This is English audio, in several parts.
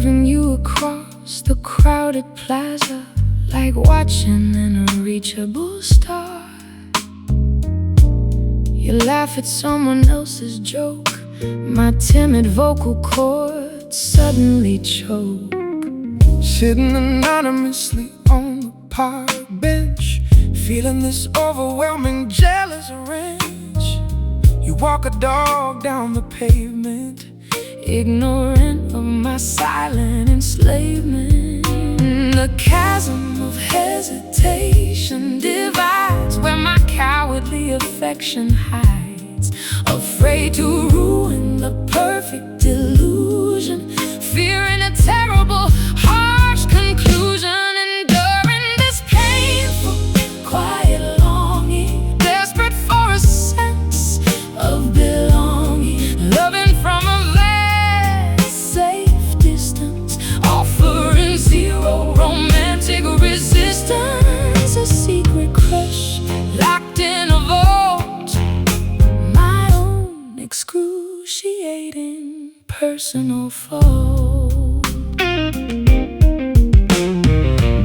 observing you across the crowded plaza, like watching an unreachable star. You laugh at someone else's joke, my timid vocal cords suddenly choke. Sitting anonymously on the park bench, feeling this overwhelming jealous wrench. You walk a dog down the pavement, ignorant of my silent enslavement. The chasm of hesitation divides where my cowardly affection hides, afraid to ruin the perfect illusion, fearing a terrible, harsh conclusion. Enduring this painful, quiet longing, desperate for a sense of belonging, loving from a vast, safe distance, offering zero romantic resistance. A secret crush locked in a vault, my own excruciating personal fault.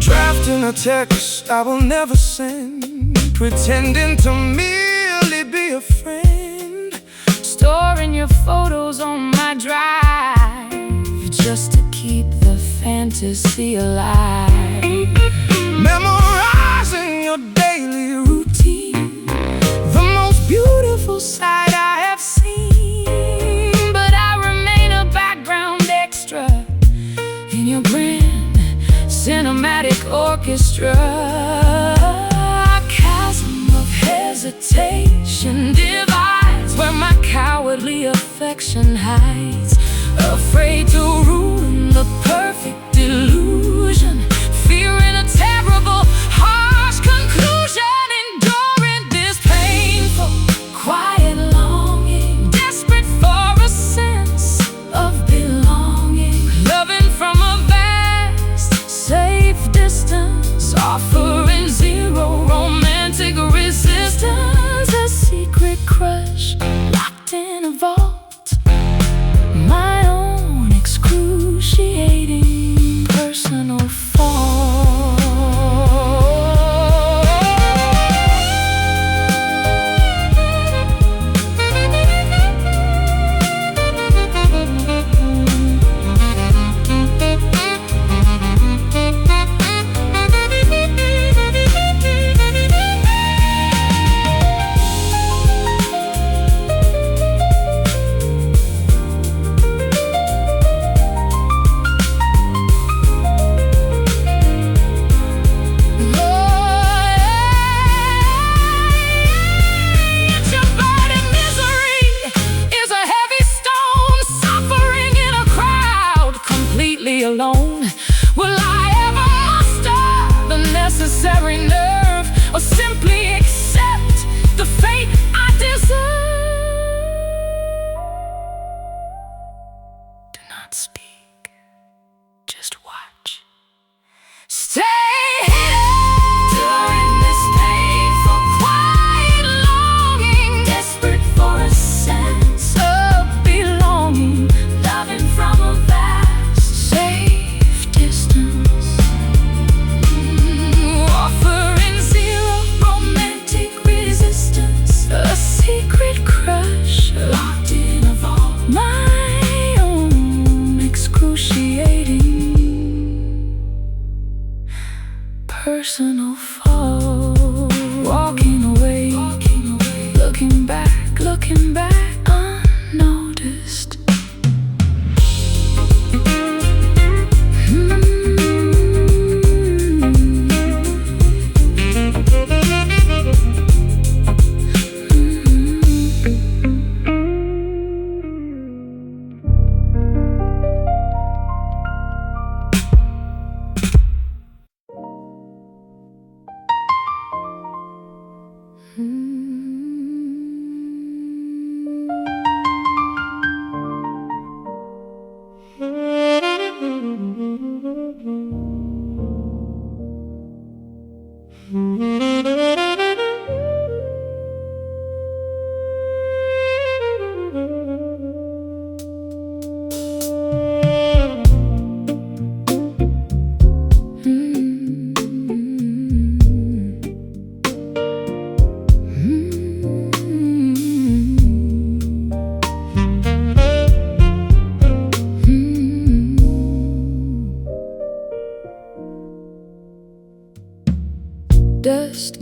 Drafting a text I will never send, pretending to merely be a friend, storing your photos on my drive just to keep the fantasy alive. Memorizing your daily routine, the most beautiful sight I have seen, but I remain a background extra in your grand cinematic orchestra. A chasm of hesitation divides where my cowardly affection hides, afraid to ruin the perfect illusion, fearing a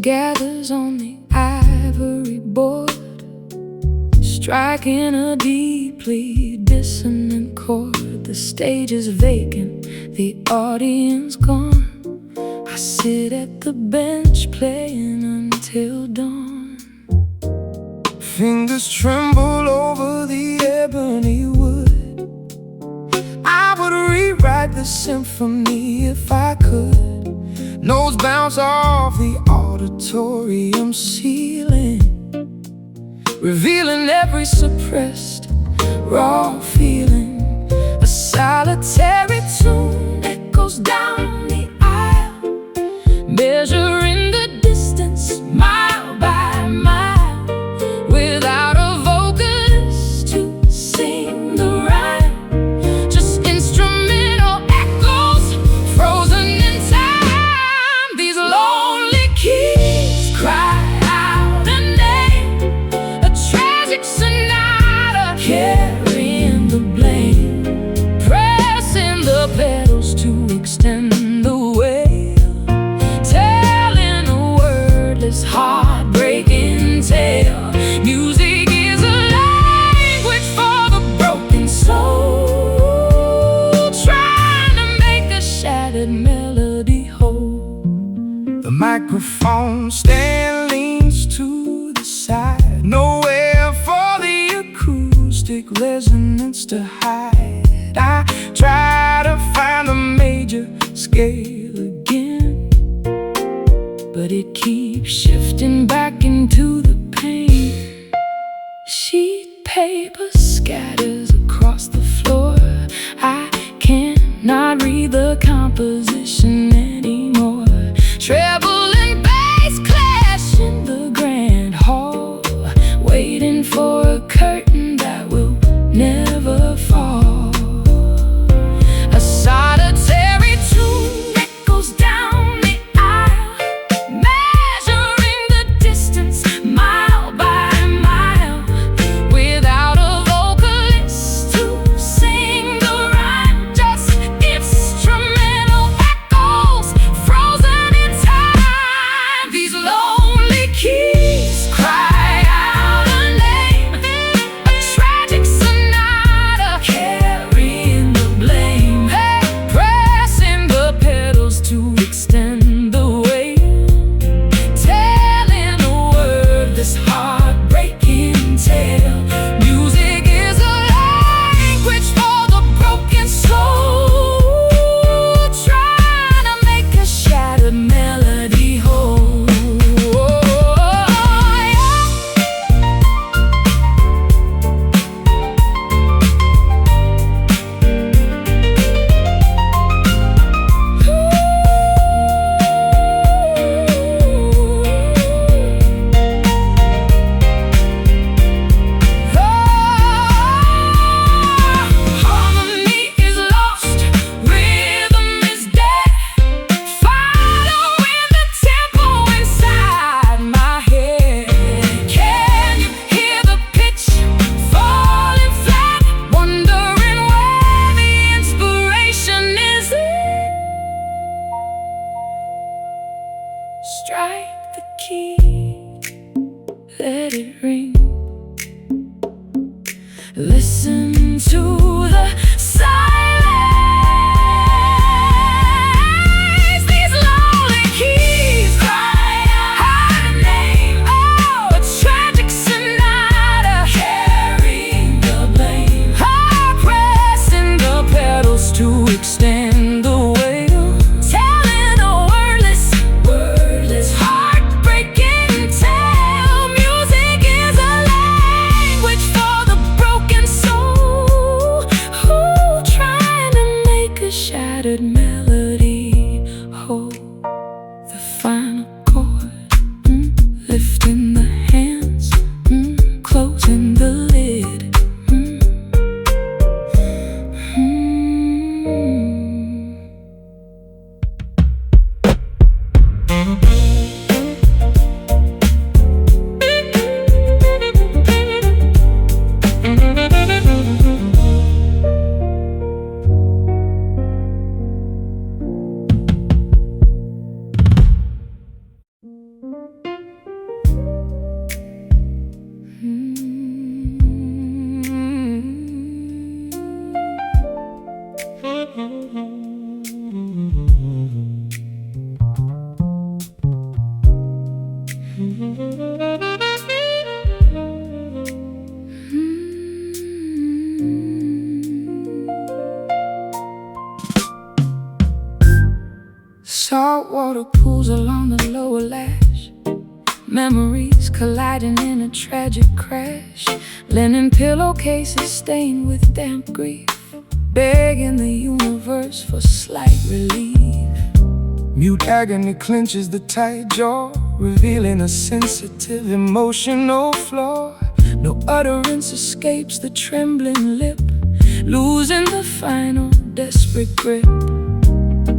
gathers on the ivory board, striking a deeply dissonant chord. The stage is vacant, the audience gone. I sit at the bench playing until dawn. Fingers tremble over the ebony wood. I would rewrite the symphony if I could. Notes bounce off the auditorium ceiling, revealing every suppressed, raw feeling. A solitary tune echoes down the aisle, measuring the distance mile by mile, without a vocalist to sing the rhyme. Just instrumental echoes frozen in time. These lonely keys cry out a name, a tragic sonata carrying the blame, pressing the pedals to extend the wail, telling a wordless, heartbreaking tale. Music is a language for the broken soul, trying to make a shattered melody whole. The microphone stand leans to the side, nowhere for the acoustic resonance to hide. I try to find the major scale again, but it keeps shifting back into the pain. Sheet paper scatters across the floor. I cannot read the composition anymore. Treble and bass clash in the grand hall, waiting for a curtain that will never fall. A solitary tune echoes down the aisle, measuring the distance mile by mile, without a vocalist to sing the rhyme. Just instrumental echoes frozen in time. These lonely keys cry out a name, a tragic sonata carrying the blame, pressing the pedals to extend the wail, telling a wordless, heartbreaking tale. Music is a language for the broken soul, trying to make a shattered melody whole. Harmony is lost, rhythm is dead, following the tempo inside my head. Can you hear the pitch falling flat, wondering where the inspiration is? Strike the key, let it ring. Listen to the silence. These lonely keys cry out a name, a tragic sonata carrying the blame, pressing the pedals to extend the wail, telling a wordless, heartbreaking tale. Music is a language for the broken soul, Saltwater pools along the lower lash, memories colliding in a tragic crash. Linen pillowcases stained with damp grief, begging the universe for slight relief. Mute agony clenches the tight jaw, revealing a sensitive emotional flaw. No utterance escapes the trembling lip, losing the final desperate grip.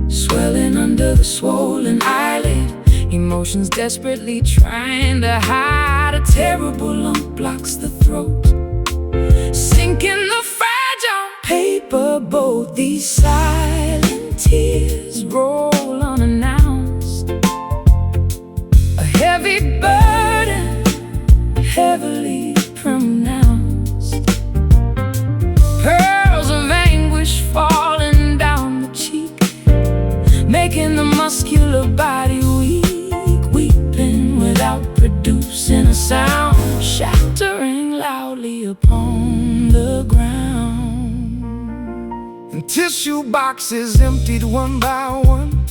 Swelling under the swollen eyelid, emotions desperately trying to hide. A terrible lump blocks the throat, sinking the fragile paper boat. These silent tears roll unannounced, a heavy burden, heavily pronounced. Pearls of anguish falling down the cheek, making the muscular body weak, weeping without producing a sound, shattering loudly upon the ground. And tissue boxes emptied one by one,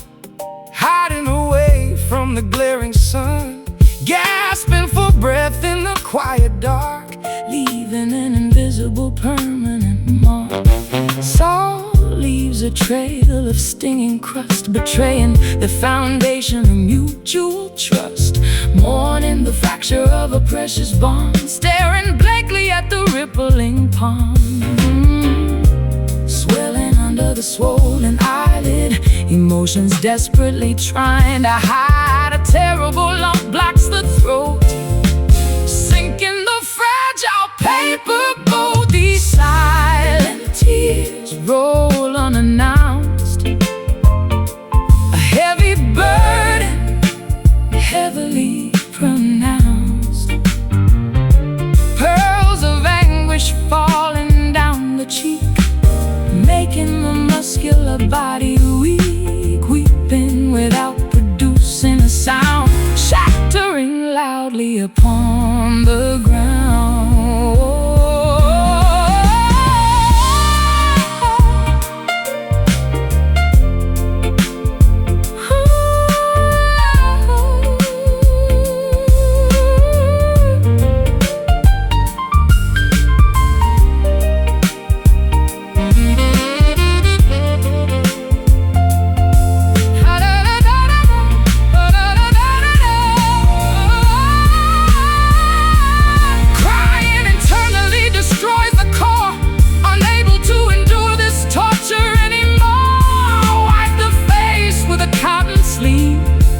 hiding away from the glaring sun, gasping for breath in the quiet dark, leaving an invisible permanent mark. Salt leaves a trail of stinging crust, betraying the foundation of mutual trust, mourning the fracture of a precious bond, staring blankly at the rippling pond. Swelling under the swollen eyelid, emotions desperately trying to hide. A terrible lump blocks the throat, sinking the fragile paper boat. These silent tears roll unannounced, a heavy burden, heavily pronounced. Pearls of anguish falling down the cheek, making the muscular body weak, weeping without producing a sound, shattering loudly upon the ground.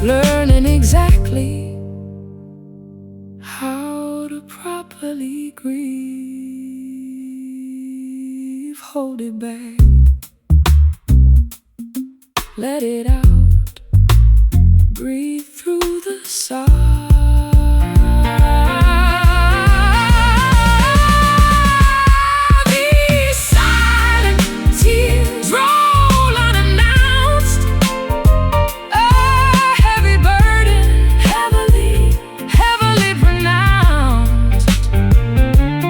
Learning exactly how to properly grieve. Hold it back, let it out, breathe through the sigh. These silent tears roll unannounced, heavily pronounced.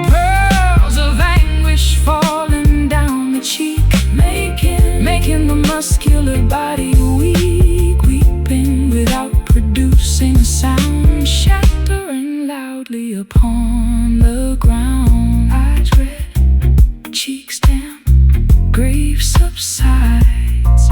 Pearls of anguish falling down the cheek, making the muscular body weak, weeping without producing a sound, shattering loudly upon the ground. Eyes red, cheeks damp, grief subsides.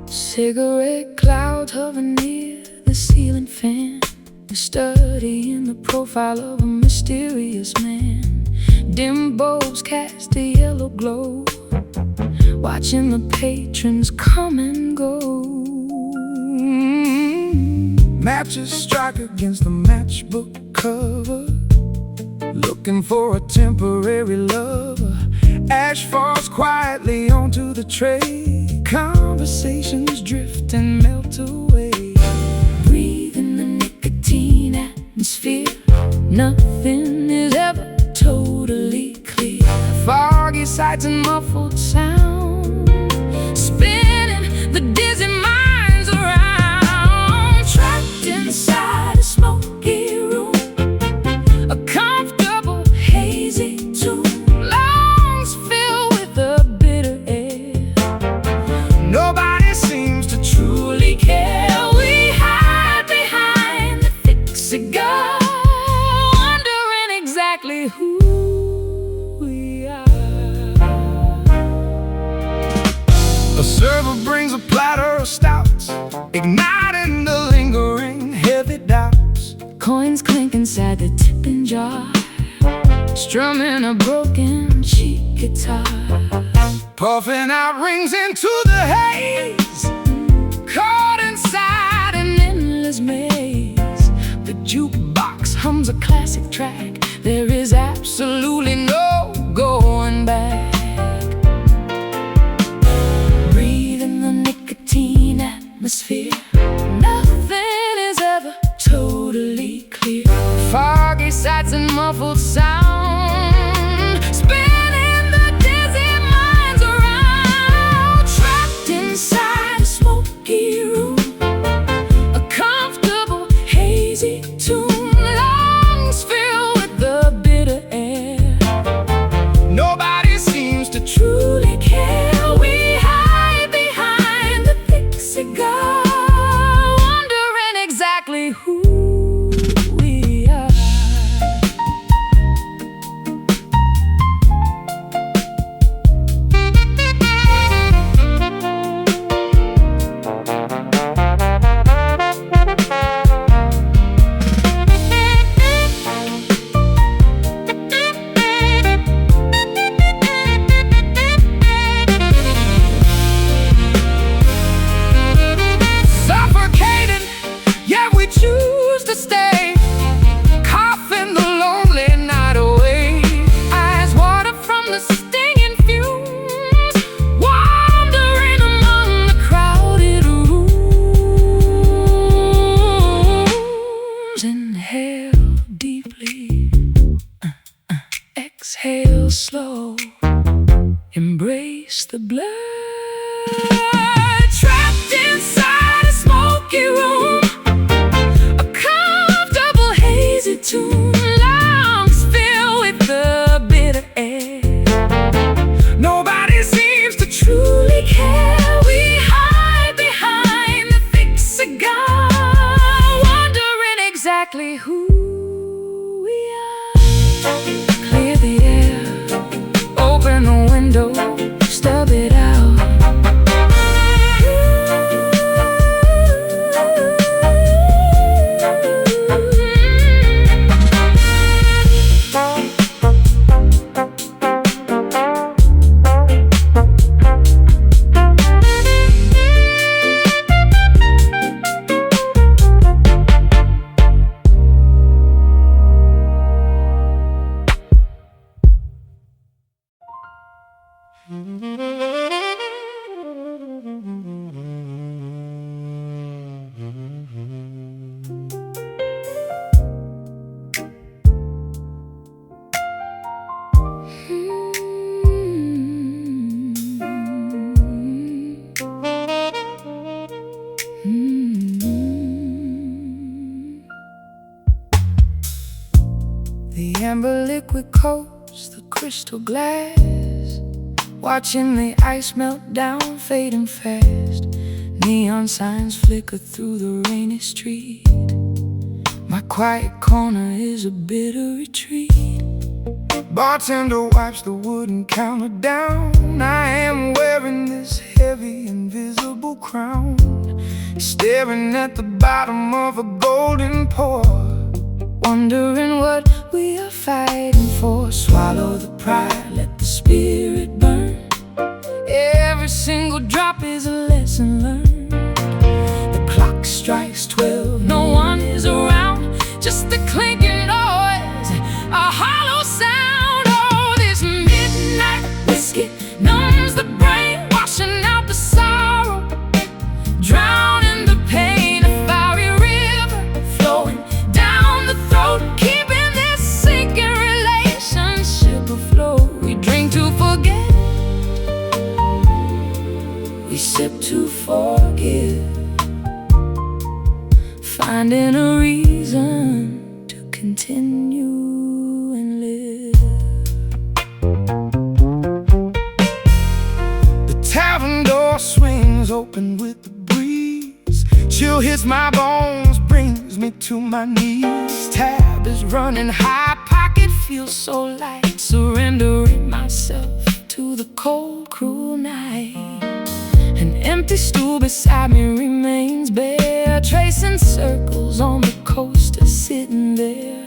Cigarette clouds hover near the ceiling fan, studying the profile of a mysterious man. windows cast a yellow glow, watching the patrons come and go. Matches strike against the matchbook cover, looking for a temporary lover. Ash falls quietly onto the tray, conversations drift and melt away. Breathe in the nicotine atmosphere, nothing is ever totally clear. Foggy sights and muffled sound, spinning the dizzy minds around. Trapped inside a smoky room, a comfortable hazy tune, lungs filled with the bitter air. Nobody seems to truly care. We hide behind the thick cigar, wondering exactly who we are. A server brings a platter of stouts, igniting the lingering heavy doubts. Coins clink inside the tipping jar, strumming a broken cheap guitar. Puffing out rings into the haze, caught inside an endless maze. The jukebox hums a classic track, there is absolutely no going back. Breathe in the nicotine atmosphere, nothing is ever totally clear. Foggy sights and muffled sound, spinning the dizzy minds around. Trapped inside a smoky room, a comfortable hazy tune, lungs filled with the bitter air. Nobody seems to truly care. We hide behind the thick cigar, wondering exactly who we are. Suffocating, yet we choose to stay, coughing the lonely night away. Eyes water from the stinging fumes, wandering among the crowded rooms. Inhale deeply, exhale slow, embrace the blood. Trapped inside a smoky room, a comfortable hazy tune, lungs filled with the bitter air. Nobody seems to truly care. We hide behind the thick cigar, wondering exactly who we are. Clear the air, open the window, stub it out. The amber liquid coats the crystal glass, watching the ice melt down, fading fast. Neon signs flicker through the rainy street. My quiet corner is a bitter retreat. Bartender wipes the wooden counter down. I am wearing this heavy invisible crown, staring at the bottom of a golden pour, wondering what we are fighting for. Swallow the pride, let sip to forgive, finding a reason to continue and live. The tavern door swings open with the breeze. Chill hits my bones, brings me to my knees. Tab is running high, pocket feels so light. Surrendering myself to the cold, cruel night. An empty stool beside me remains bare, tracing circles on the coaster sitting there.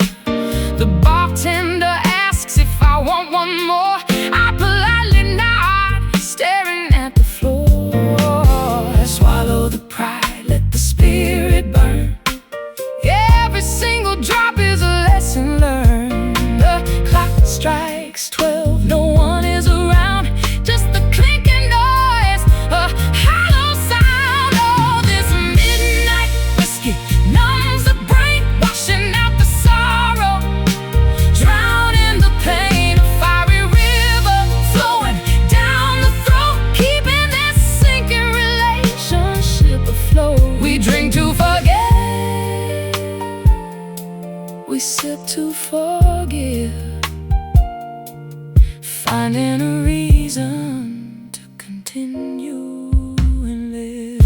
The bartender asks if I want one more. I politely nod, staring at the floor. I swallow the pride, let the spirit burn. Every single drop is a lesson learned. The clock strikes 12, no one is around, just the clinking noise, a hollow sound. Oh, this midnight whiskey numbs the brain, washing out the sorrow, drowning the pain. A fiery river flowing down the throat, keeping this sinking relationship afloat. We drink to forget, we sip to forgive, finding a reason to continue and live.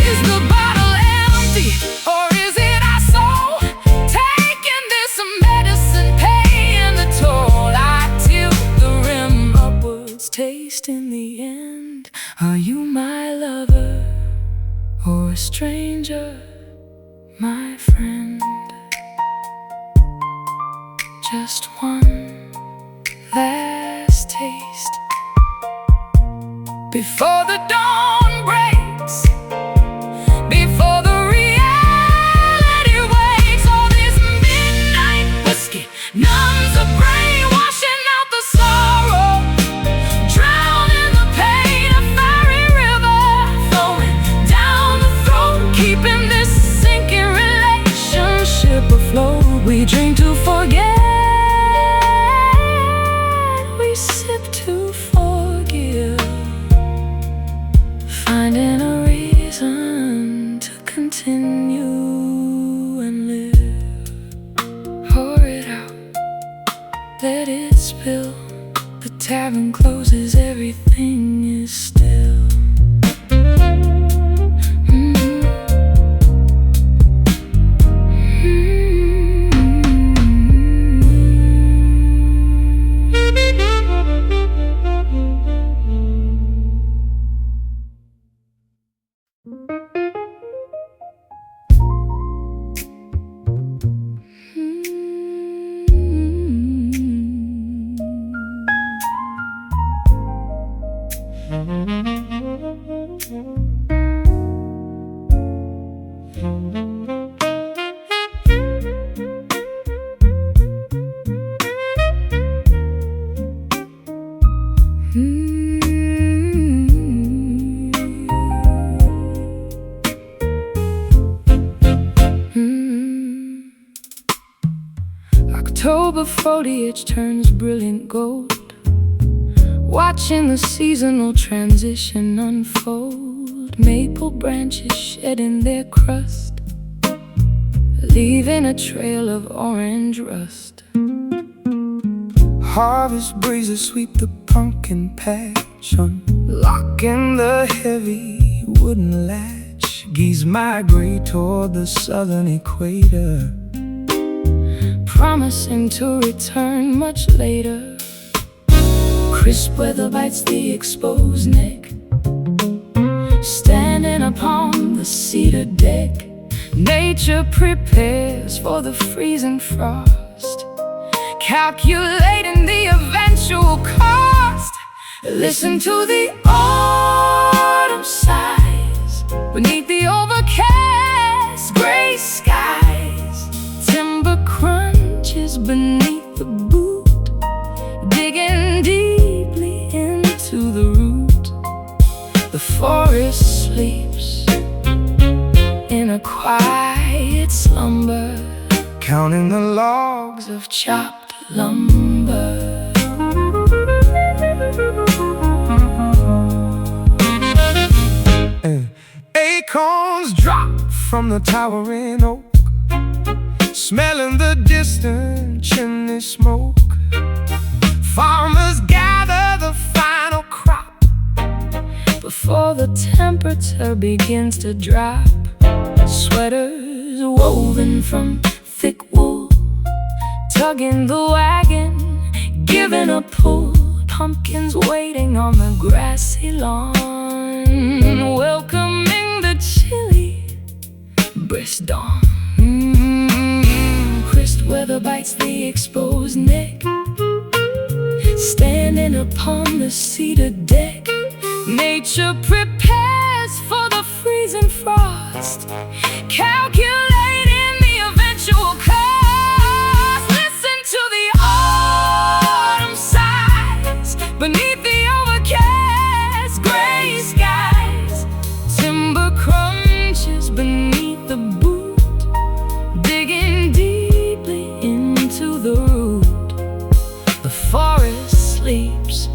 Is the bottle empty, or is it our soul taking this medicine, paying the toll? I tilt the rim upwards, taste in the end. Are you my lover or a stranger, my friend? Just one last taste before the dawn breaks, before the reality wakes. All this midnight whiskey numbs the brain, washing out the sorrow, drowning the pain. A fiery river flowing down the throat, keeping this sinking relationship afloat. We drink to forget, we sip to forgive, finding a reason to continue and live. Pour it out, let it spill. The tavern closes, everything is still. October foliage turns brilliant gold, watching the seasonal transition unfold. Maple branches shedding their crust, leaving a trail of orange rust. Harvest breezes sweep the pumpkin patch, unlocking the heavy wooden latch. Geese migrate toward the southern equator, promising to return much later. Crisp weather bites the exposed neck, standing upon the cedar deck. Nature prepares for the freezing frost, calculating the eventual cost. Listen to the autumn sighs beneath the overcast gray skies. Timber crunches beneath the boot, digging deeply logs of chopped lumber. Acorns drop from the towering oak, smelling the distant chimney smoke. Farmers gather the final crop before the temperature begins to drop. Sweaters woven from thick wool, tugging the wagon, giving a pull. Pumpkins waiting on the grassy lawn, welcoming the chilly brisk dawn. Crisp weather bites the exposed neck, standing upon the cedar deck. Nature prepares for the freezing frost, calculating the eventual cost. Listen to the autumn sighs beneath the overcast gray skies. Timber crunches beneath the boot, digging deeply into the root. The forest sleeps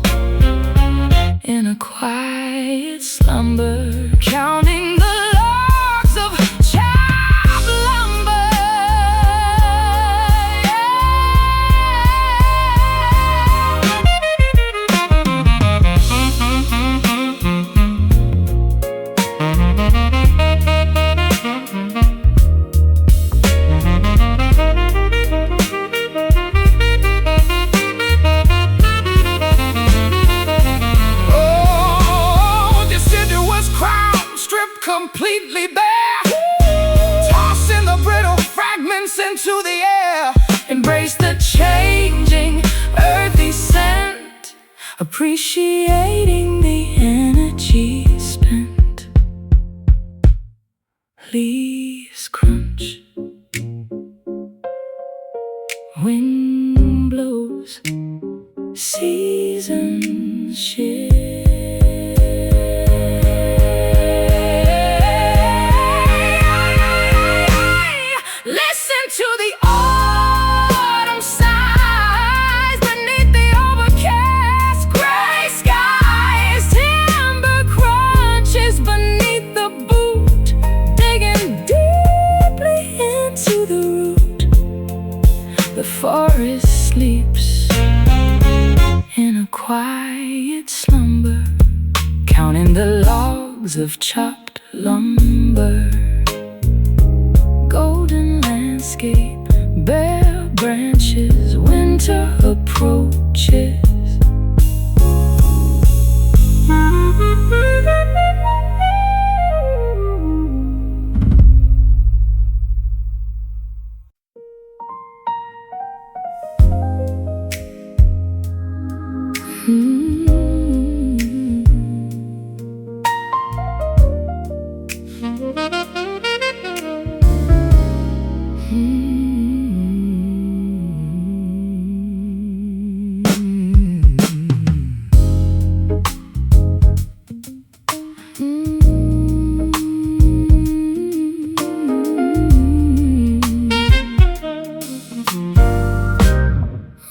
in a quiet slumber, counting the logs of chopped lumber. Completely bare, tossing the brittle fragments into the air. Embrace the changing, earthy scent, appreciating the energy spent. Leaves crunch, wind blows, seasons shift. To the autumn sighs beneath the overcast gray skies. Timber crunches beneath the boot, digging deeply into the root. The forest sleeps in a quiet slumber, counting the logs of chopped lumber. Golden landscape, bare branches, winter approaches.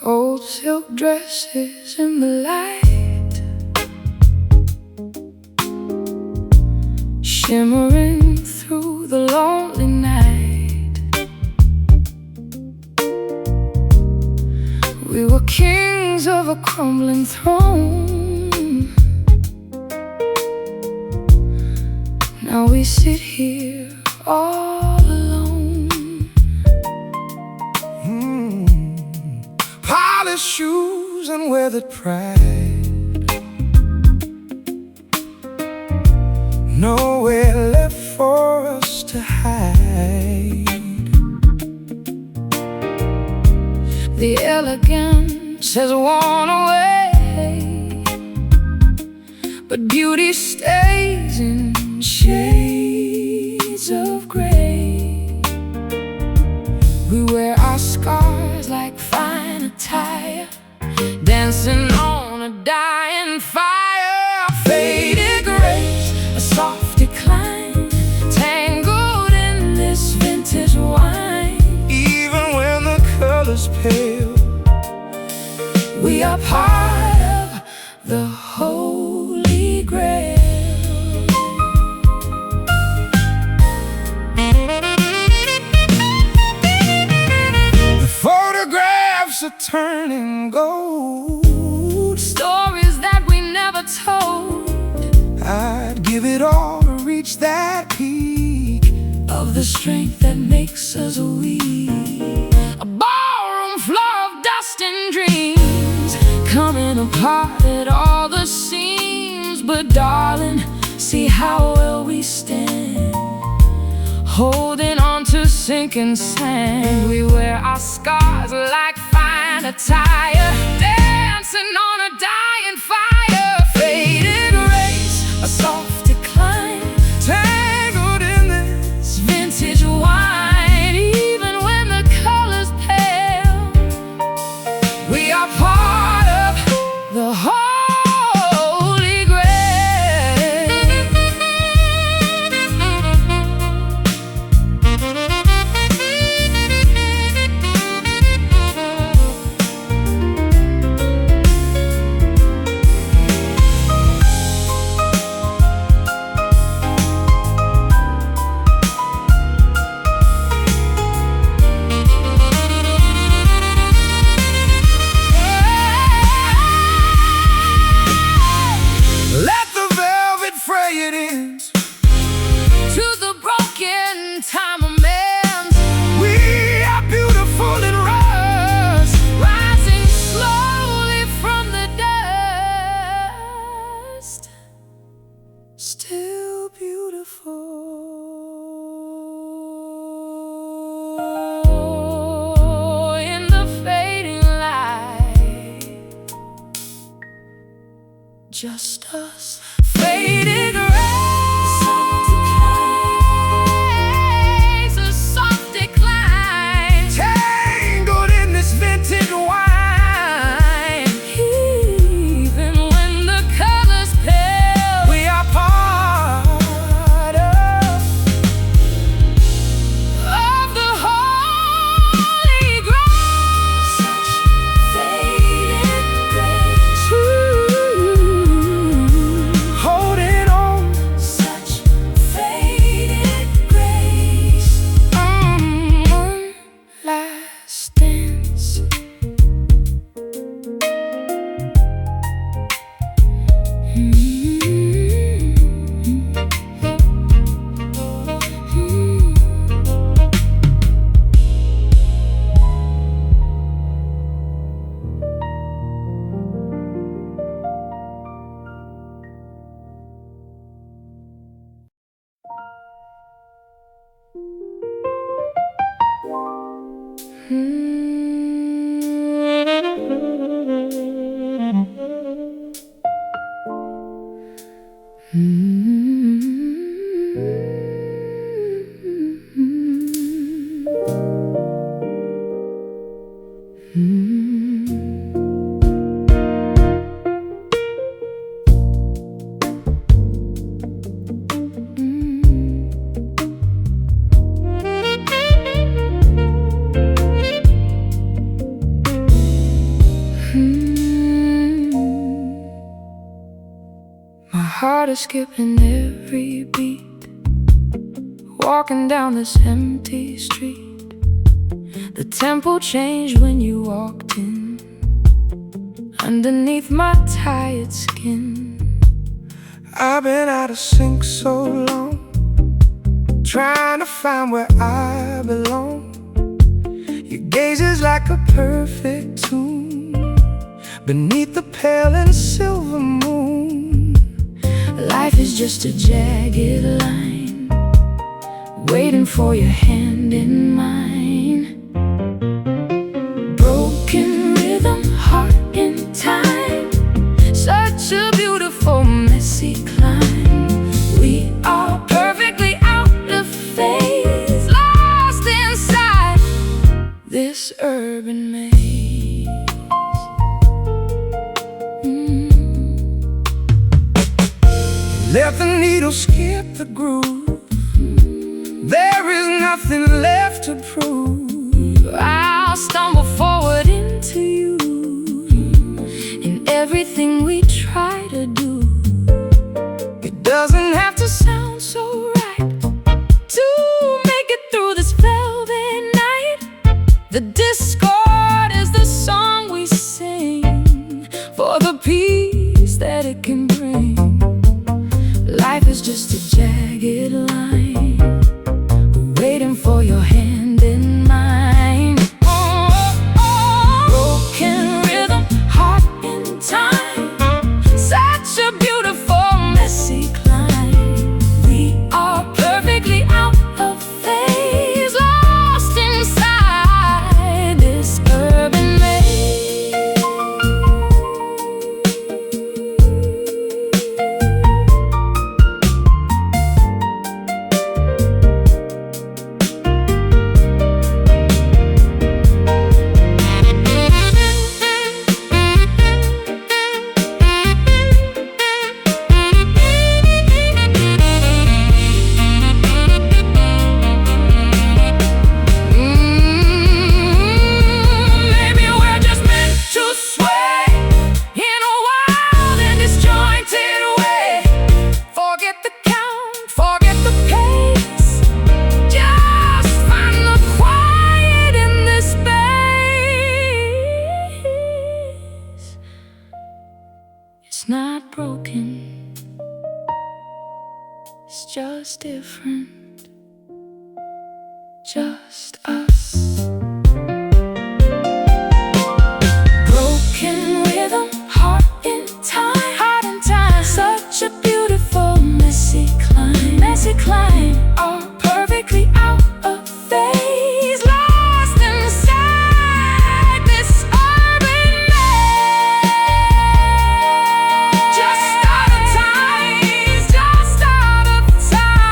Old silk dresses in the light, shimmering through the lonely night. We were kings of a crumbling throne. Now we sit here all alone. Polished shoes and weathered pride, nowhere left for us to hide. The elegance has worn away, but beauty stays in shades of gray. We wear our scars like fine attire, dancing on a dying fire. Faded grace, a soft decline, tangled in this vintage wine. Even when the curve colors pale. We are part of the Holy Grail. The photographs are turning gold, stories that we never told. I'd give it all to reach that peak of the strength that makes us weak. A ballroom floor of dust and dreams, coming apart at all the seams. But darling, see how well we stand, holding on to sinking sand. We wear our scars like fine attire, dancing on a dying fire. Faded rays, a soft decline, tangled in this vintage wine. Even when the colors pale, we are part of the Holy Grail. Let the velvet fray it ends to the broken time amends. We are beautiful in rust, rising slowly from the dust, still beautiful in the fading light. Just us, faded rays, a soft decline, tangled in this vintage wine. Even when the colors pale, we are part of the Holy Grail. Such faded grace, holding on. Such faded grace. One last dance. My heart is skipping every beat, walking down this empty street. The tempo changed when you walked in, underneath my tired skin. I've been out of sync so long, trying to find where I belong. Your gaze is like a perfect tune beneath the pale and silver moon. Life is just a jagged line, waiting for your hand in mine. Broken rhythm, heart in time, such a beautiful messy climb. We are perfectly out of phase, lost inside this urban maze. Let the needle skip the groove, there is nothing left to prove. I'll stumble forward into you in everything we try to do. It doesn't have to sound so right to make it through this velvet night. The discord is the song we sing for the peace that it can bring. Life is just a jagged line waiting for your hand in mine. Broken rhythm, heart in time, such a beautiful messy climb. We are perfectly out of phase, lost inside this urban maze. It's not broken, it's just different, just us. Broken rhythm, heart in time, such a beautiful messy climb, all perfectly out of phase, lost inside this urban maze. Just out of time, just out of time.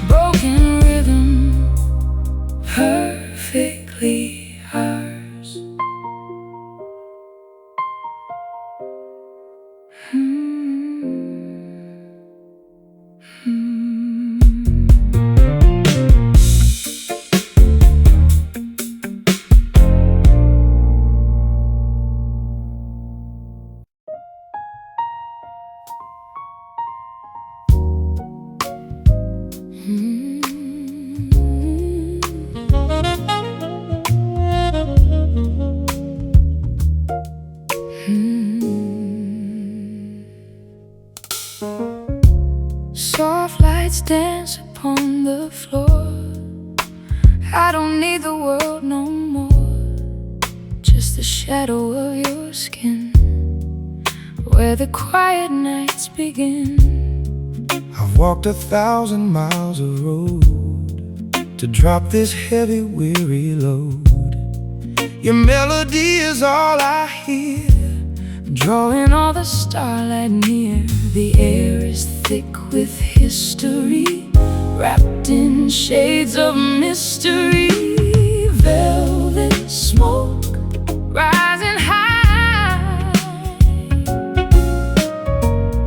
Broken rhythm, perfectly ours. Soft lights dance upon the floor. I don't need the world no more, just the shadow of your skin, where the quiet nights begin. I've walked 1,000 miles of road to drop this heavy, weary load. Your melody is all I hear, drawing all the starlight near. The air is thick with history, wrapped in shades of mystery. Velvet smoke rising high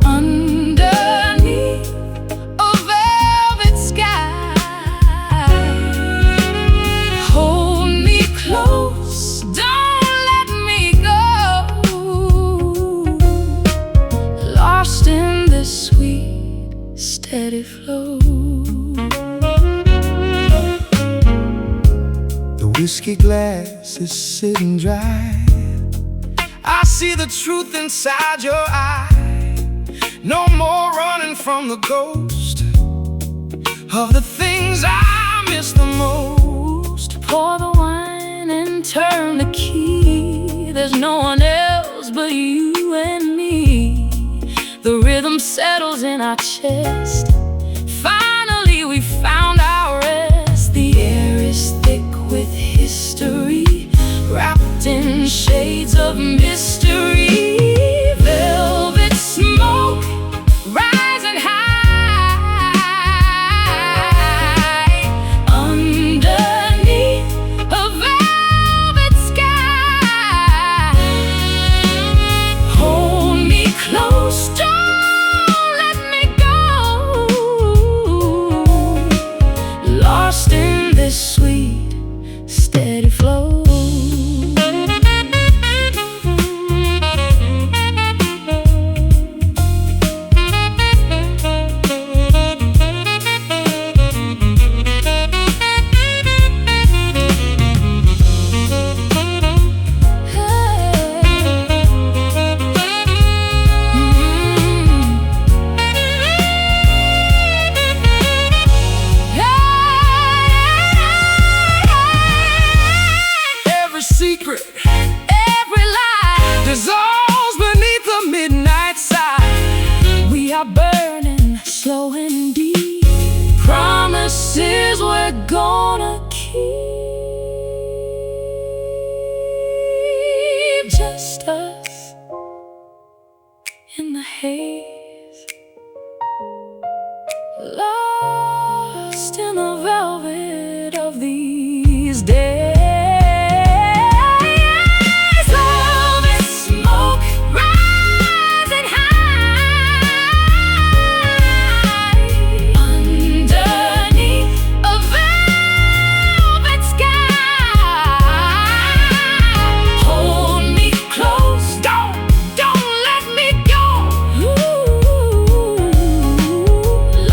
underneath a velvet sky. Hold me close, don't let me go, lost in this sweet, steady flow. the whiskey glass is sitting dry. I see the truth inside your eye. No more running from the ghost of the things I miss the most. Pour the wine and turn the key. There's no one else but you and me. The rhythm settles in our chest. Finally we found our rest. The air is thick with history, wrapped in shades of mystery. Velvet smoke rising high underneath a velvet sky. Hold me close, don't let me go, gonna keep just us in the haze, lost in the velvet of these days. Velvet smoke rising high underneath a velvet sky. Hold me close, don't let me go.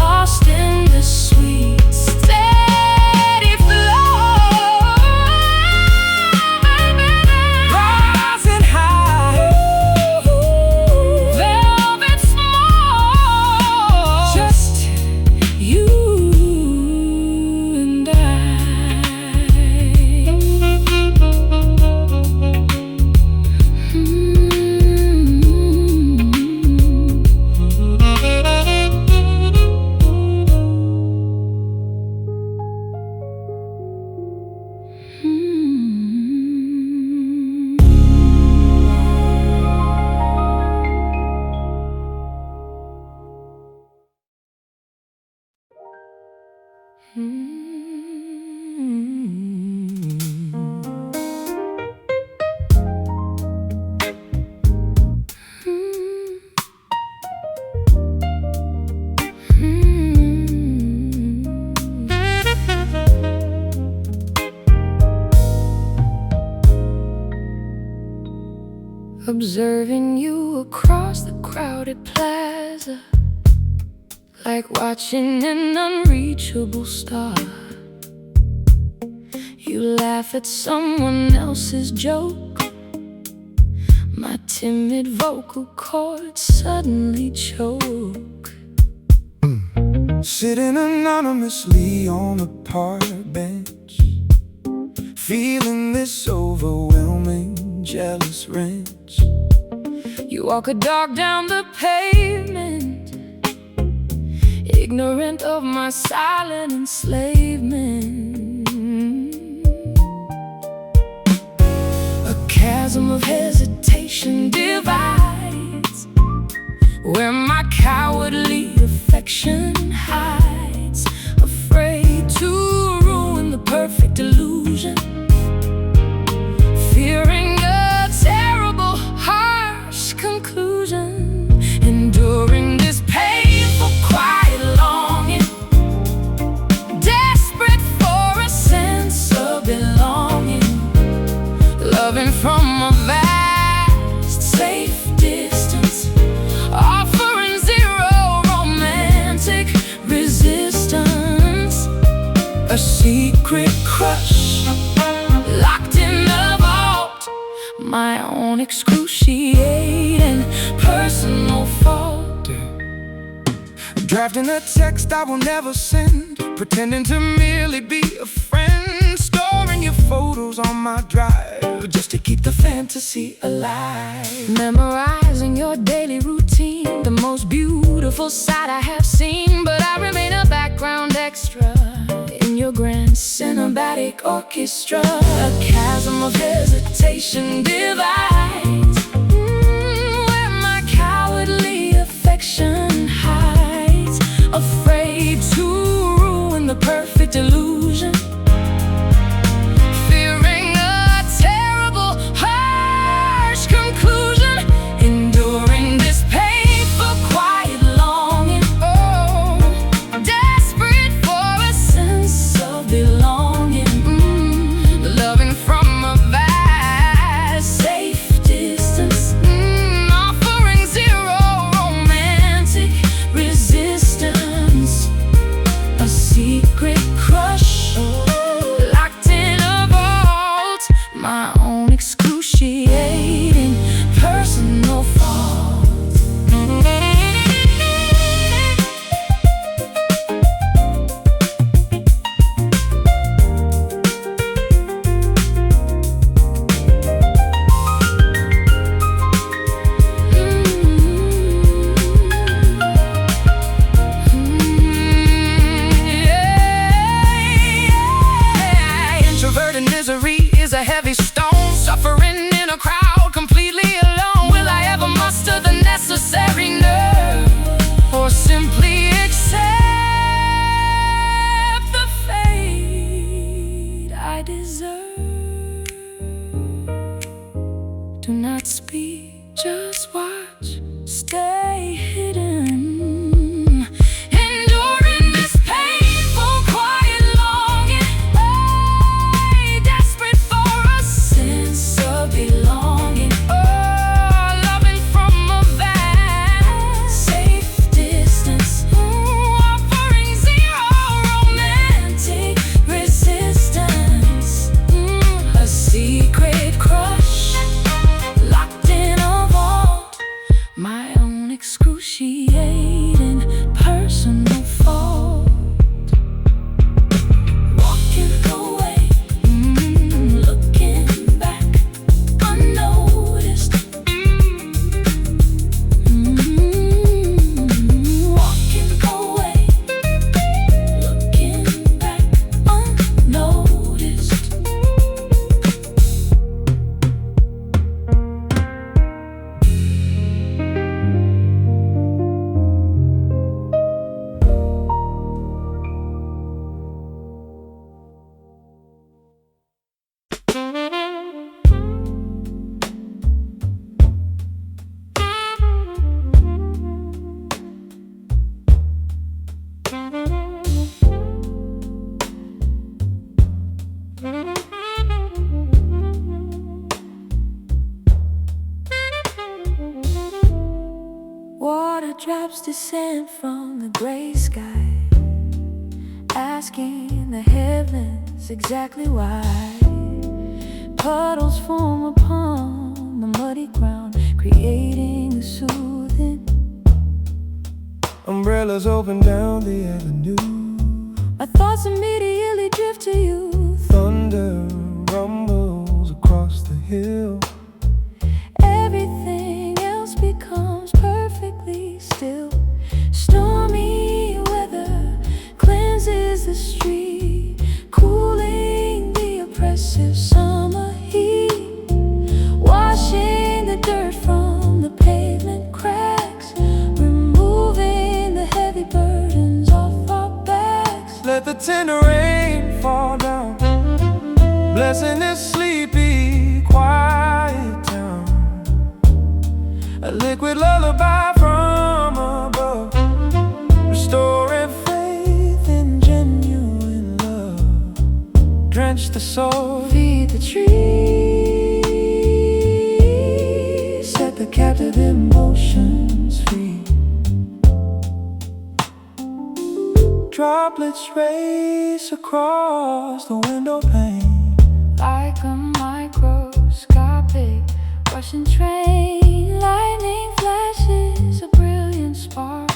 Lost in the sweet, steady flow. Rising high, Velvet smoke, just you and I. Observing you across the crowded plaza, like watching an unreachable star. You laugh at someone else's joke, my timid vocal cords suddenly choke. sitting anonymously on a park bench, feeling this overwhelming jealous wrench. You walk a dog down the pavement, ignorant of my silent enslavement. A chasm of hesitation divides where my cowardly affection hides, afraid to ruin the perfect illusion, fearing a terrible, harsh conclusion, enduring this painful, quiet longing, desperate for a sense of belonging, loving from a vast, safe distance, offering zero romantic resistance. A secret crush locked in the vault, my own excruciating personal fault. Drafting a text I will never send, pretending to merely be a friend, storing your photos on my drive just to keep the fantasy alive. Memorizing your daily routine, the most beautiful sight I have seen, but I remain a background extra in your grand cinematic orchestra. A chasm of hesitation divides where my cowardly affection hides, afraid to ruin the perfect illusion, fearing a terrible, harsh conclusion, enduring this painful, quiet longing, oh, desperate for a sense of belonging, loving from a vast, safe distance, offering zero romantic resistance. A secret crush and misery is a heavy stone. Suffering in a crowd, completely alone. Will I ever muster the necessary nerve, or simply accept the fate I deserve? Do not speak, just watch, stay hidden. Excruciating personal fault. Walking away, looking back, unnoticed. Walking away, looking back, unnoticed. Water drops descend from the gray sky, asking the heavens exactly why. Puddles form upon the muddy ground, creating a soothing. Umbrellas open down the avenue. My thoughts immediately drift to you. Thunder rumbles across the hill. Everything else becomes perfectly still. Stormy weather cleanses the street, cooling the oppressive summer heat, washing the dirt from the pavement cracks, removing the heavy burdens off our backs. Let the tender rain fall down, blessing this sleepy, quiet town. A liquid lullaby from above, restoring faith in genuine love. Drench the soul, Feed the trees, set the captive emotions free. Droplets race across the window pane, like a microscopic rushing train. Lightning flashes a brilliant spark,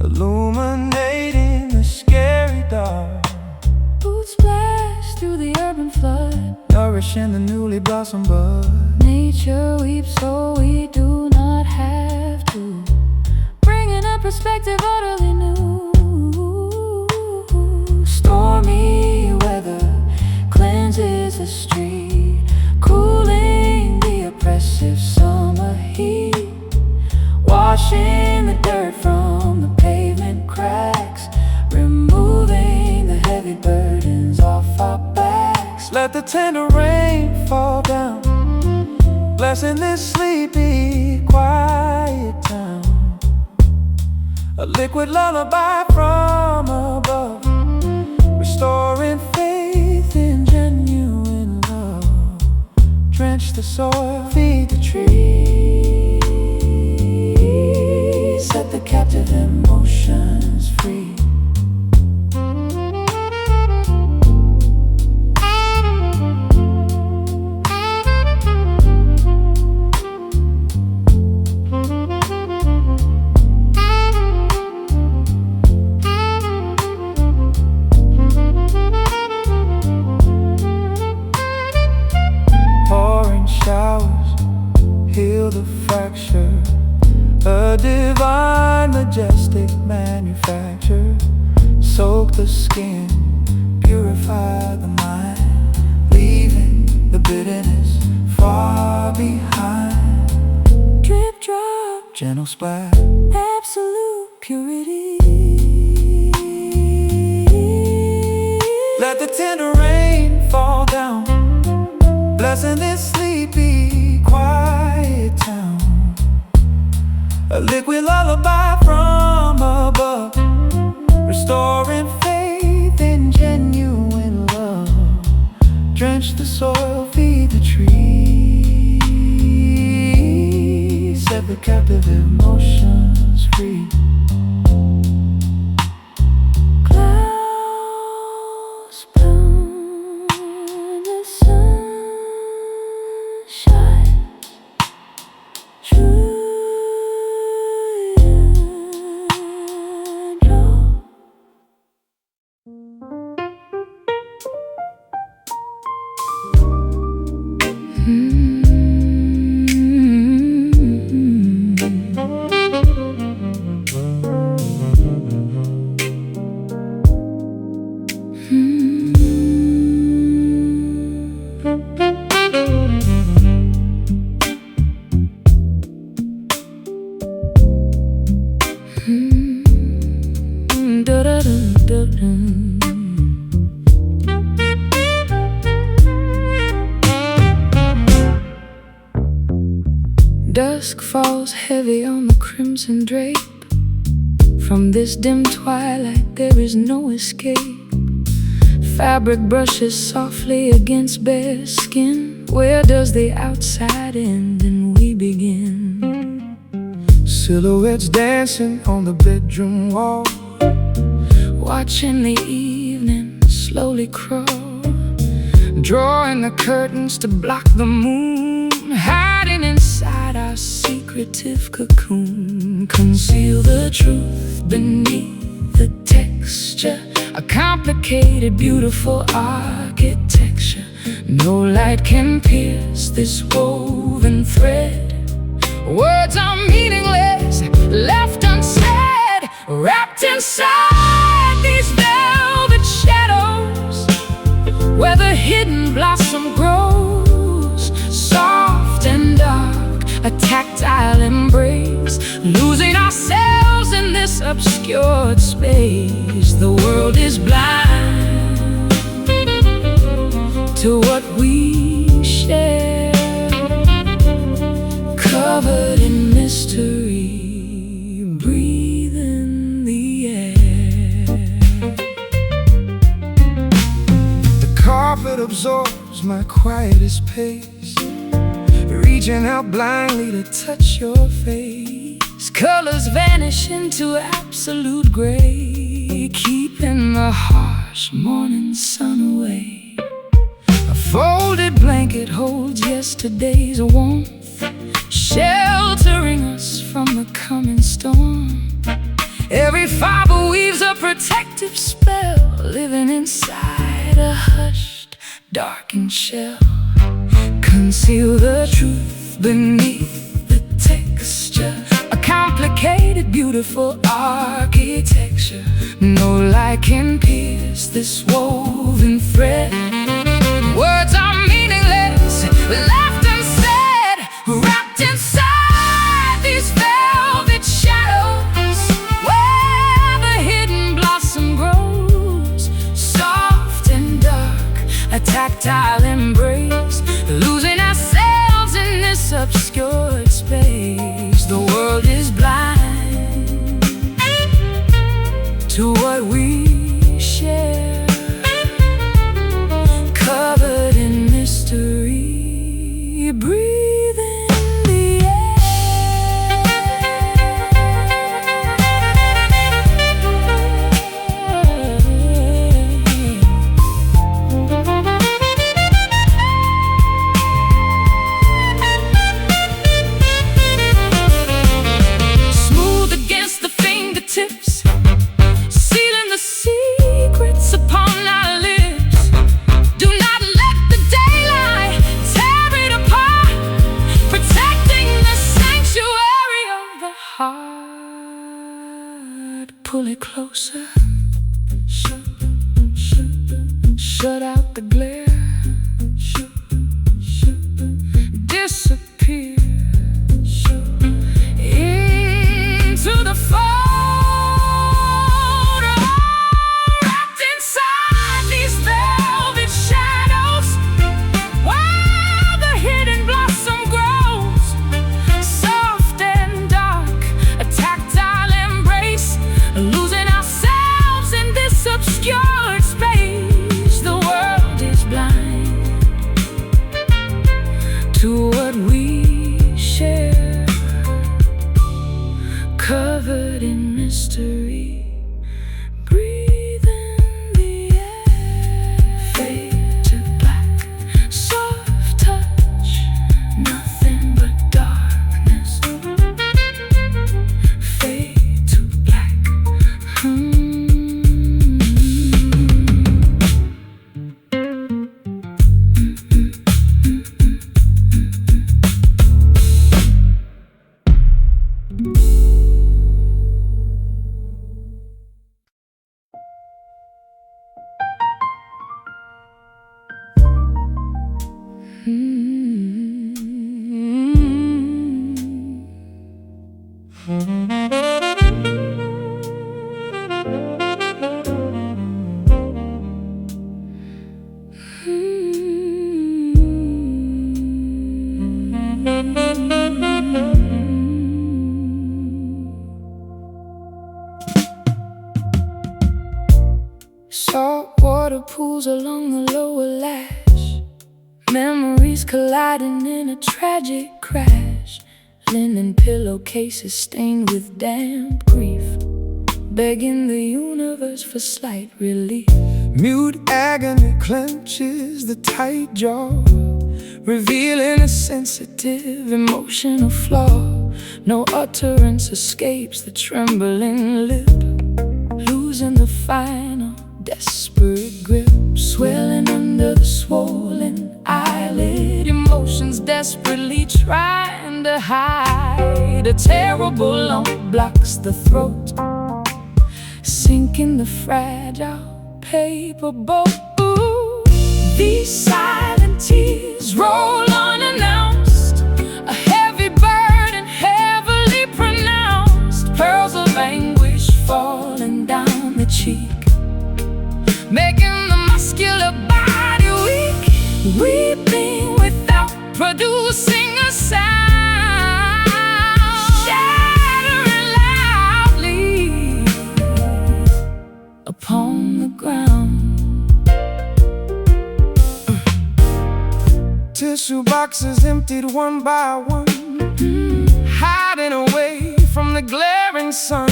illuminating the scary dark. boots splash through the urban flood, Nourishing the newly blossomed bud. nature weeps so we do not have to, bringing a perspective utterly new. Stormy weather cleanses the street, cooling the oppressive summer heat, washing the dirt from the pavement cracks, removing the heavy burdens off our backs. Let the tender rain fall down, blessing this sleepy, quiet town. A liquid lullaby from above, restoring faith in genuine love. Drench the soil, feed the trees, set the captive emotions free. Showers heal the fracture, a divine, majestic manufacture. Soak the skin, purify the mind. almost black. Absolute purity. Let the tender rain fall down, blessing this sleepy, quiet town. A liquid lullaby from above, restoring faith in genuine love. Drench the soil, feed the trees, set the captive emotions free. Clouds burn, the sunshine true. Dusk falls heavy on the crimson drape. From this dim twilight there is no escape. Fabric brushes softly against bare skin. Where does the outside end and we begin? Silhouettes dancing on the bedroom wall, watching the evening slowly crawl, drawing the curtains to block the moon, hiding inside our secretive cocoon. Conceal the truth beneath the texture, a complicated, beautiful architecture. No light can pierce this woven thread. Words are meaningless, left unsaid, wrapped inside these velvet shadows, where the hidden blossom grows, soft and dark, a tactile embrace, losing ourselves in this obscured space. The world is blind to what we share, covered in mystery, breathe in the air. The carpet absorbs my quietest pace, reaching out blindly to touch your face. Colors vanish into absolute gray, keeping the harsh morning sun away. A folded blanket holds yesterday's warmth, sheltering us from the coming storm. every fiber weaves a protective spell, living inside a hushed, darkened shell. Conceal the truth beneath the texture, a complicated, beautiful architecture. no light can pierce this woven thread. Words are meaningless, left unsaid, wrapped inside these velvet shadows, where the hidden blossom grows, soft and dark, a tactile embrace, losing ourselves in this obscured space. The world is blind to what we share, covered in mystery, breathe in the Memories colliding in a tragic crash. Linen pillowcases stained with damp grief, begging the universe for slight relief. Mute agony clenches the tight jaw, revealing a sensitive emotional flaw. No utterance escapes the trembling lip, losing the final desperate grip. Swelling under the swollen eyelid, emotions desperately trying to hide. A terrible lump blocks the throat, sinking the fragile paper boat. Ooh. These silent tears roll unannounced, a heavy burden heavily pronounced. Pearls of anguish falling down the cheek, making the muscular body weak. Weeping without producing a sound, shattering loudly upon the ground. Tissue boxes emptied one by one, hiding away from the glaring sun,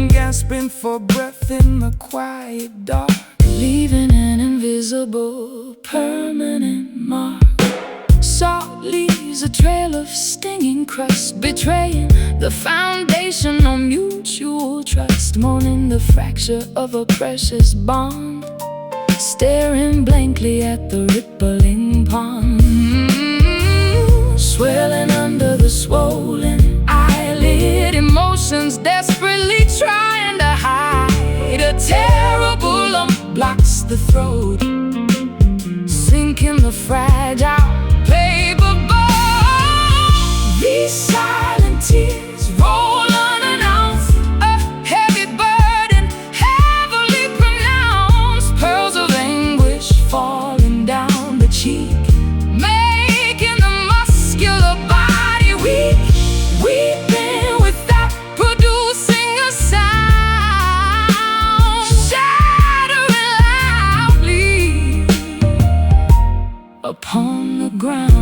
gasping for breath in the quiet dark, leaving an invisible permanent mark. Salt leaves a trail of stinging crust, betraying the foundation of mutual trust. Mourning the fracture of a precious bond, staring blankly at the rippling pond. Swelling under the swollen eyelid, emotions desperately trying to hide. A terrible lump blocks the throat, sinking the fragile paper boat. These silent tears roll unannounced, a heavy burden heavily pronounced. Pearls of anguish falling down the cheek, making the muscular body weak. Weeping without producing a sound, shattering loudly upon the ground.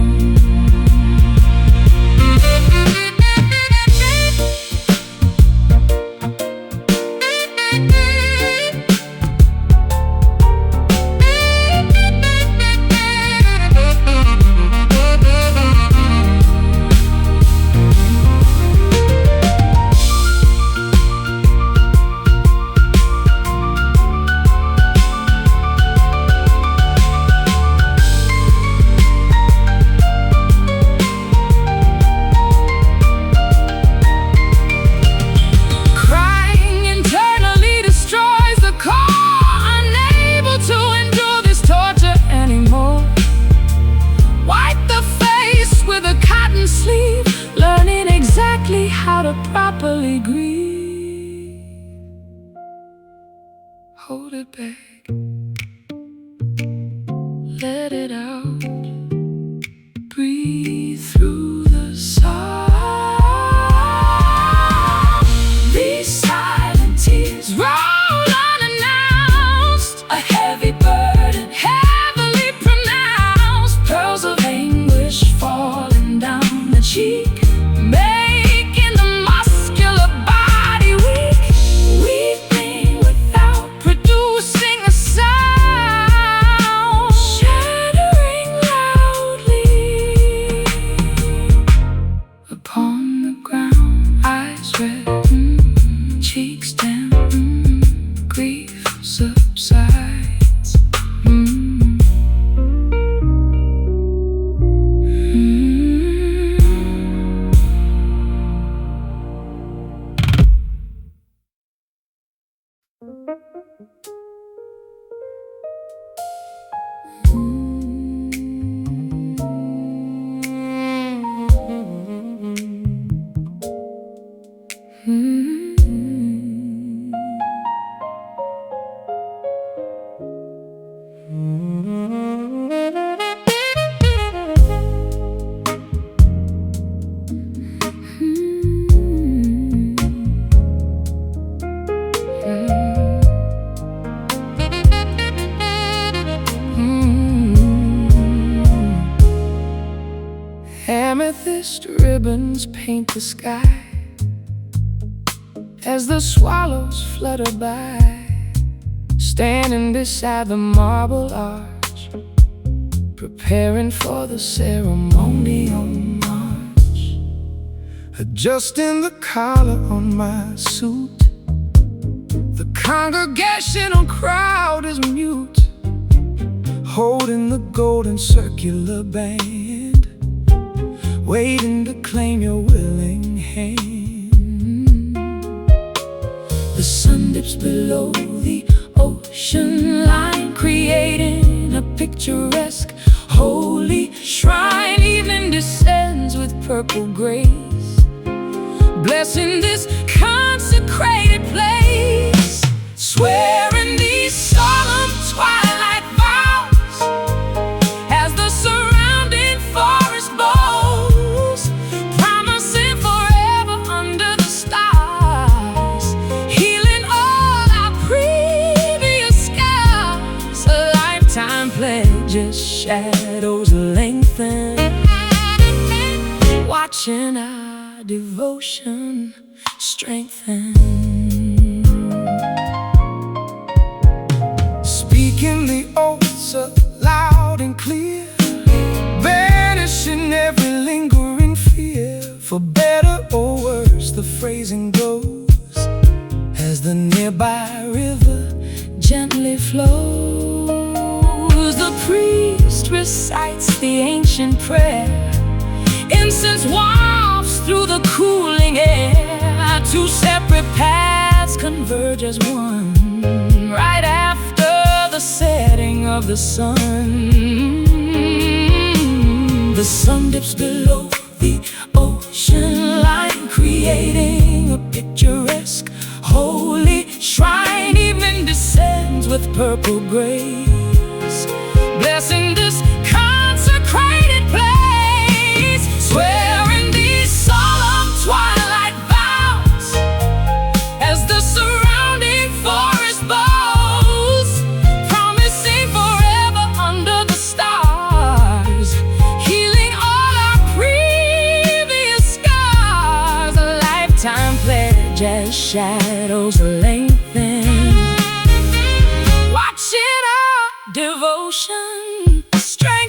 How to properly grieve. Hold it back, let it out, breathe through the sound. These silent tears roll unannounced, a heavy burden heavily pronounced. Pearls of anguish falling down the cheek, Amethyst ribbons paint the sky as the swallows flutter by, standing beside the marble arch, preparing for the ceremonial march. Adjusting the collar on my suit, the congregational crowd is mute, holding the golden circular band, waiting to claim your willing hand. The sun dips below the ocean line, creating a picturesque holy shrine. Evening descends with purple grace, blessing this consecrated place, swearing these solemn twilight vows as the surrounding forest bows, promising forever under the stars, healing all our previous scars. A lifetime pledge as shadows lengthen, watching our devotion strengthen. Speaking the oaths loud and clear, banishing every lingering fear. For better or worse, the phrasing goes as the nearby river gently flows. The priest recites the ancient prayer, incense wafts through the cooling air. Two separate paths converge as one, right after the setting of the sun. The sun dips below the ocean line, creating a picturesque holy shrine. Evening descends with purple grace, blessing this consecrated place, swearing these solemn twilight vows as the surrounding forest bows, promising forever under the stars, healing all our previous scars. A lifetime pledge as shadows lengthen, watching our devotion strengthen.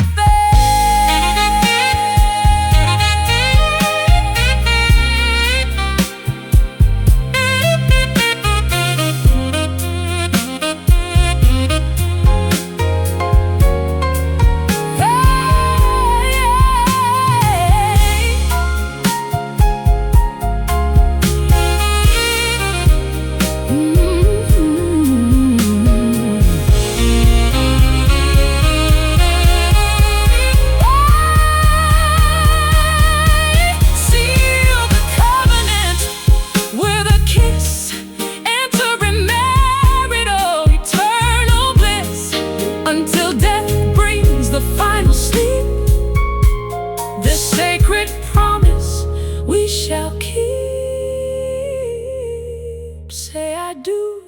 Say I do,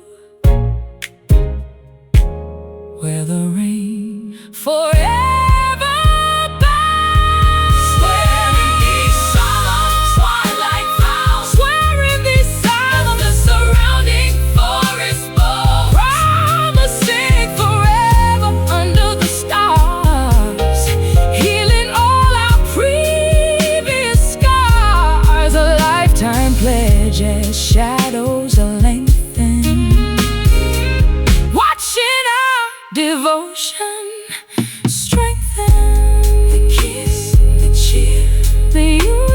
where the rain forever bows, swearing these solemn twilight vows, swearing these solemn the surrounding forest bows, promising forever under the stars, healing all our previous scars. A lifetime pledge as shadows lengthen, watching our devotion strengthen. The kiss, the cheer, the union.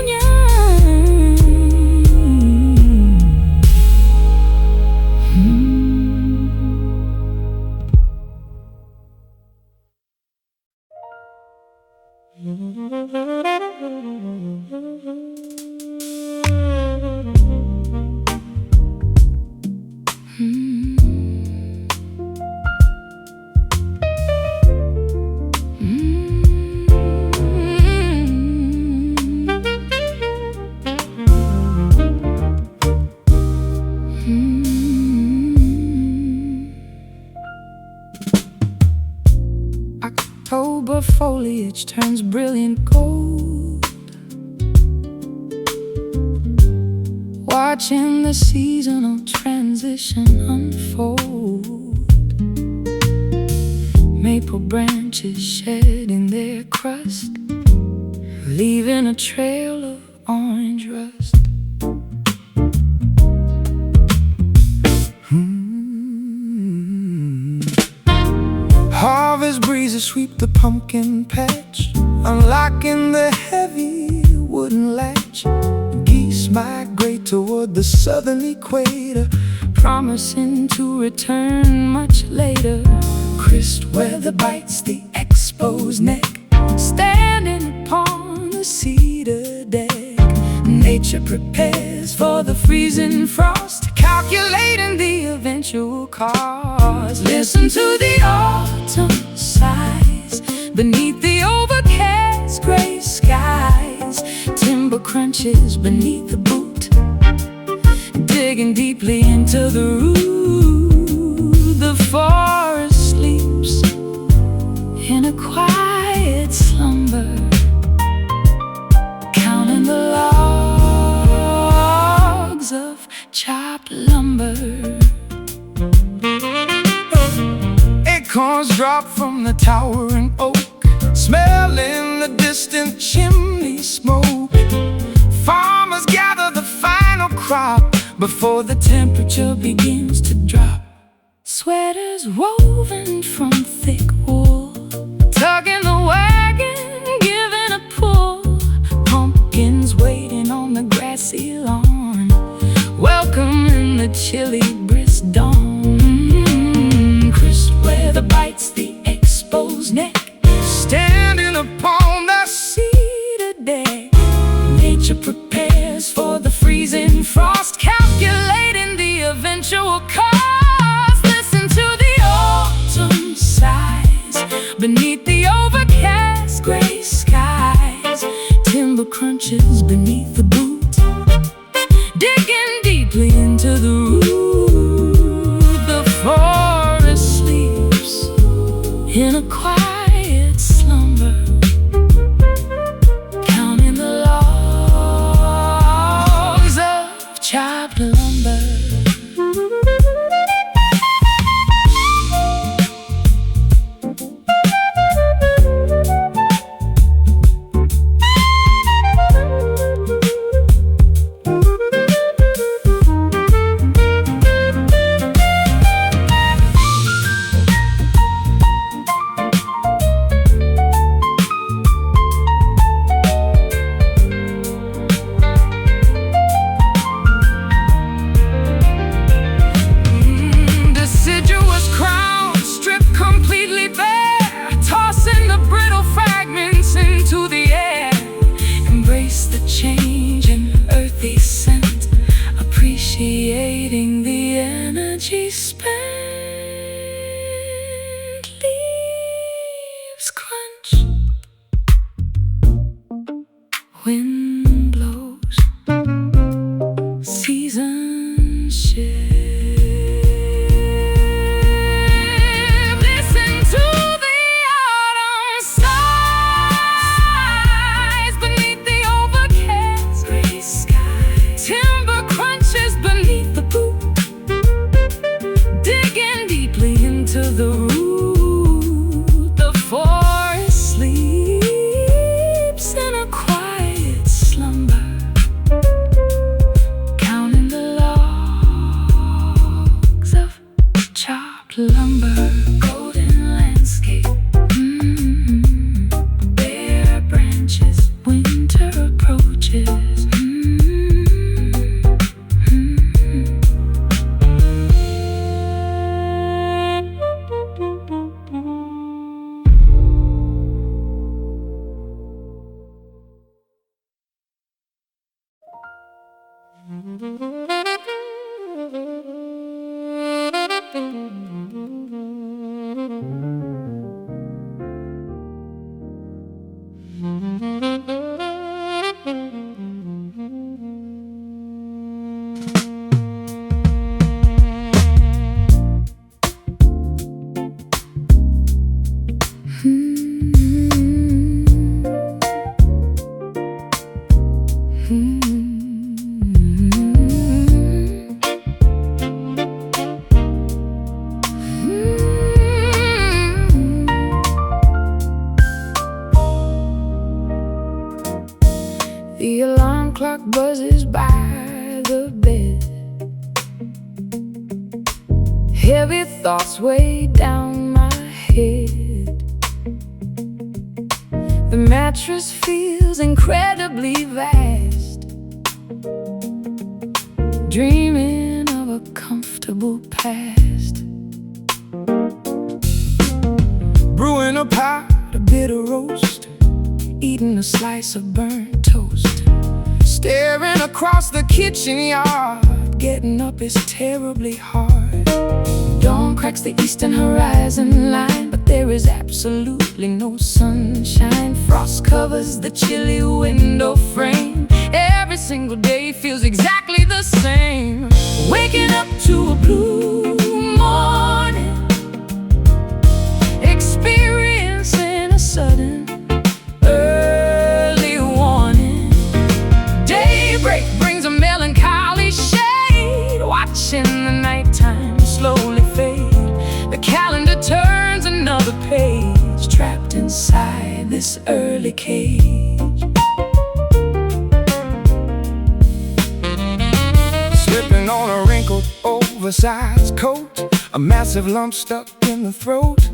October foliage turns brilliant gold, watching the seasonal transition unfold. Maple branches shedding their crust, leaving a trail of orange rust. Harvest breezes sweep the pumpkin patch, unlocking the heavy wooden latch. Geese migrate toward the southern equator, promising to return much later. Crisp weather bites the exposed neck, standing upon the cedar deck. Nature prepares for the freezing frost, calculating the eventual cost. Listen to the autumn sighs beneath the overcast gray skies. Timber crunches beneath the boot, digging deeply into the root. The forest sleeps in a quiet slumber, counting the logs of chopped lumber. Acorns drop from the towering oak, smelling the distant chimney smoke. Farmers gather the final crop before the temperature begins to drop. Sweaters woven from thick wool, tugging the wagon, giving a pull. Pumpkins waiting on the grassy lawn, welcoming the chilly brisk dawn. Crisp weather bites the exposed neck, standing upon the cedar deck. Nature prepares for the freezing frost, calculating the eventual cost. Listen to the autumn sighs beneath the overcast gray skies. Timber crunches beneath the boot, digging deeply into the root. The forest sleeps in a quiet slumber, counting the logs of chopped lumber. Change in earthy scent, appreciating the energy spent. Leaves crunch, wind blows, seasons shift. Listen to the autumn sighs beneath the overcast gray sky. Timber crunches beneath the boot, digging deeply into the root. The forest sleeps in a quiet slumber, counting the logs of chopped lumber. Golden landscape, bare branches, winter approaches. The alarm clock buzzes by the bed. Heavy thoughts weigh down my head. The mattress feels incredibly vast, dreaming of a comfortable past. Brewing a pot of bitter roast, eating a slice of burnt toast, staring across the kitchen yard. Getting up is terribly hard. Dawn cracks the eastern horizon line, but there is absolutely no sunshine. Frost covers the chilly window frame. Every single day feels exactly the same. Waking up to a blue morning, experiencing a sudden early warning. Daybreak brings a melancholy shade, watching the nighttime slowly fade. The calendar turns another page, trapped inside this early cage. Slipping on a wrinkled, oversized coat, a massive lump stuck in the throat.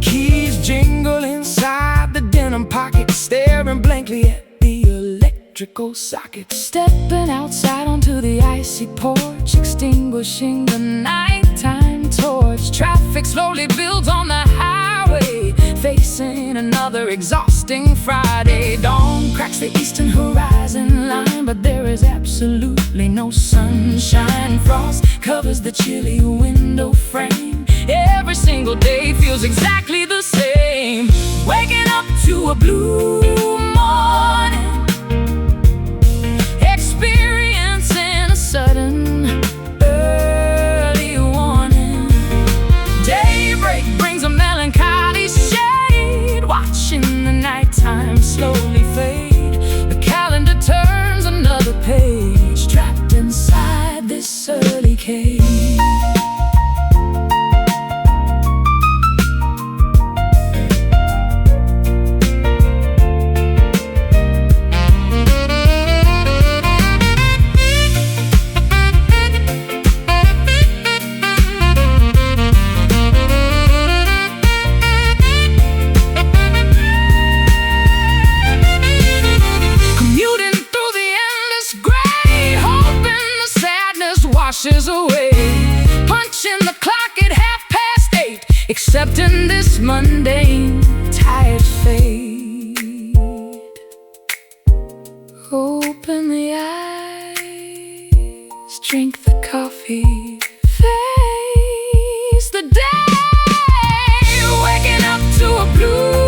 Keys jingle inside the denim pocket, staring blankly at the electrical socket. Stepping outside onto the icy porch, extinguishing the nighttime torch. Traffic slowly builds on the highway, facing another exhausting Friday. Dawn cracks the eastern horizon line, but there is absolutely no sunshine. Frost covers the chilly window frame. Every single day feels exactly the same. Waking up to a blue morning, experiencing a sudden early warning. Daybreak brings a melancholy shade, watching the nighttime slowly fade. The calendar turns another page, trapped inside this early cage. Washes away, punching the clock at 8:30, accepting this mundane, tired fate. Open the eyes, drink the coffee, face the day. Waking up to a blue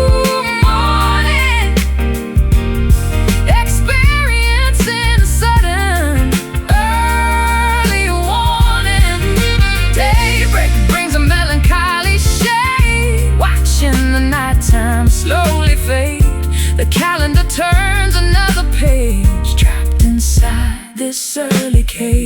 slowly fade. The calendar turns another page, trapped inside this early cage.